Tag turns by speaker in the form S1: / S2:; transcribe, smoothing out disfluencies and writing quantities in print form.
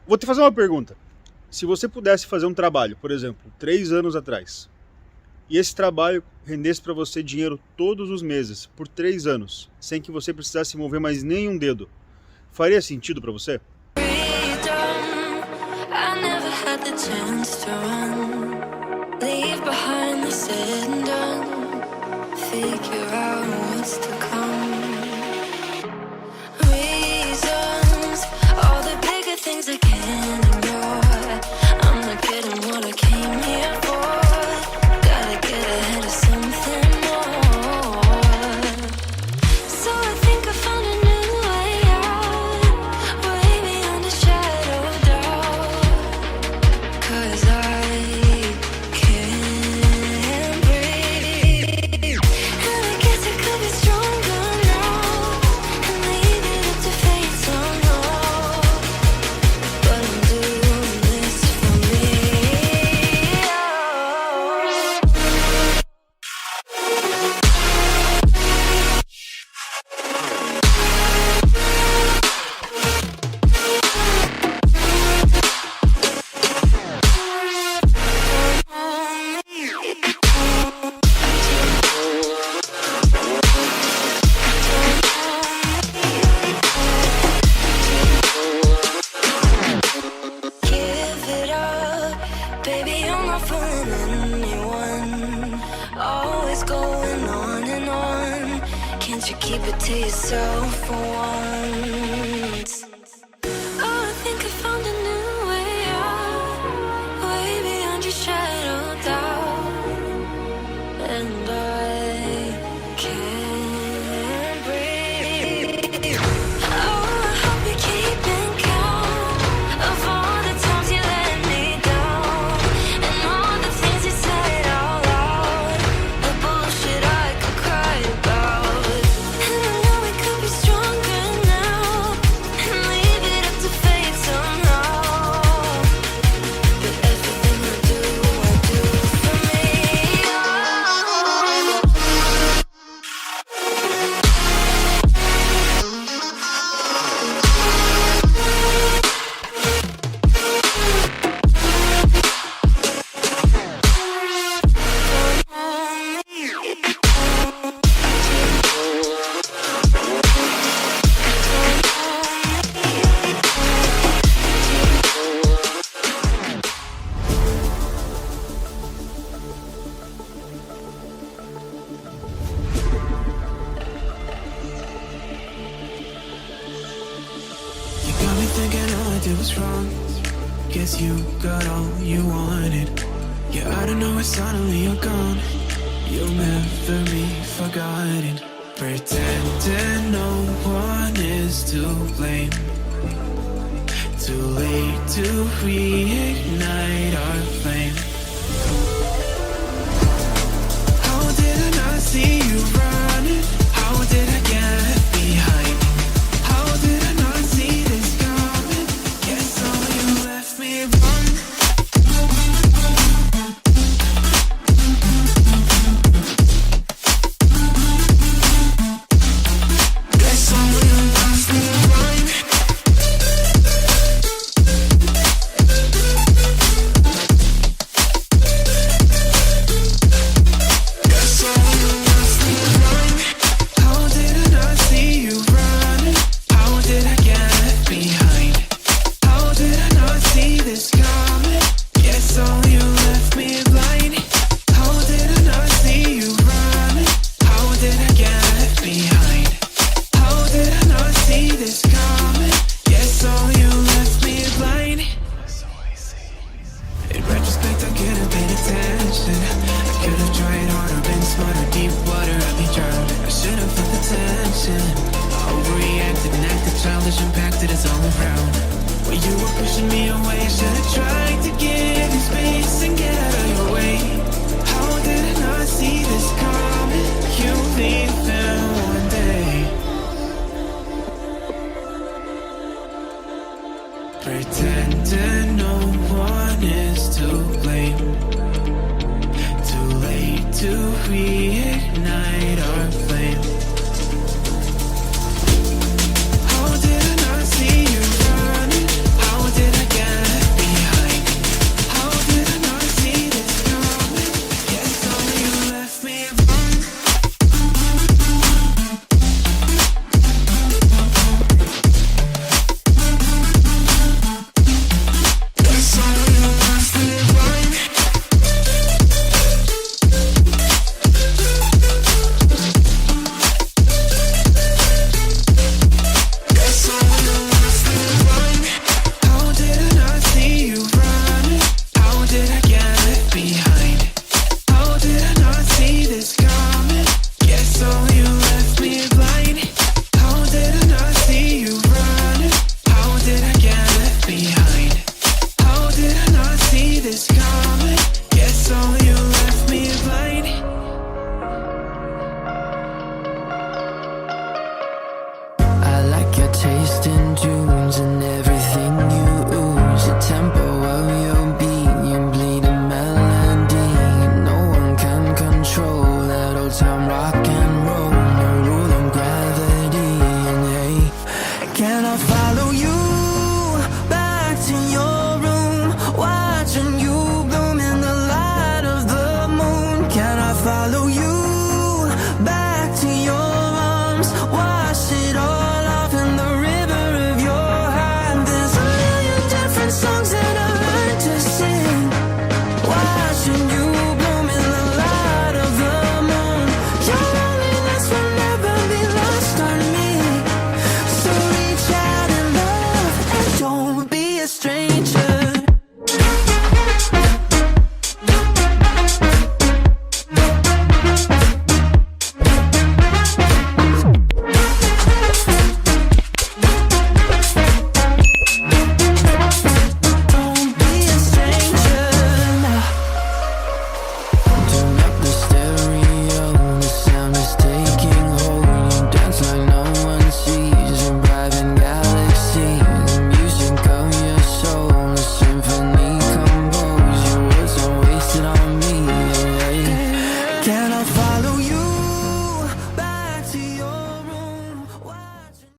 S1: Vou te fazer uma pergunta. Se você pudesse fazer um trabalho, por exemplo, 3 anos atrás, e esse trabalho rendesse para você dinheiro todos os meses, por 3 anos, sem que você precisasse mover mais nenhum dedo, faria sentido para você?
S2: Guess you got all you wanted. Yeah, I don't know why suddenly you're gone. You'll never be forgotten. Pretending no one is to blame. Too late to reignite our flame. How did I not see you running? How did I get behind? How did I not see this coming? Guess all you left me run. Guess all you left me run. Guess all you left me run. How did I not see you running? How did I get behind? How did I not see this coming? Guess all you left me blind. How did I not see you running? How did I get behind? How did I not see this coming? Guess all you left me blind. In retrospect, I could have paid attention. I could have tried harder, been smarter, deep water, I'd be drowned. I should have felt the tension. I overreacted and acted childish, impacted us all around. When you were pushing me away, I should have tried to give you space and get out of your way. How did I not see this coming? You leave them one day. Pretending no one is to blame. Too late to reignite our flame. How did I not see you running? How did I get lost in tunes and everything you ooze. The tempo of your beat, you bleed a melody. No one can control that old time rock and roll. No rule of gravity. And hey, can I follow you back to your room, watching you bloom in the light of the moon? Can I follow you back to your arms?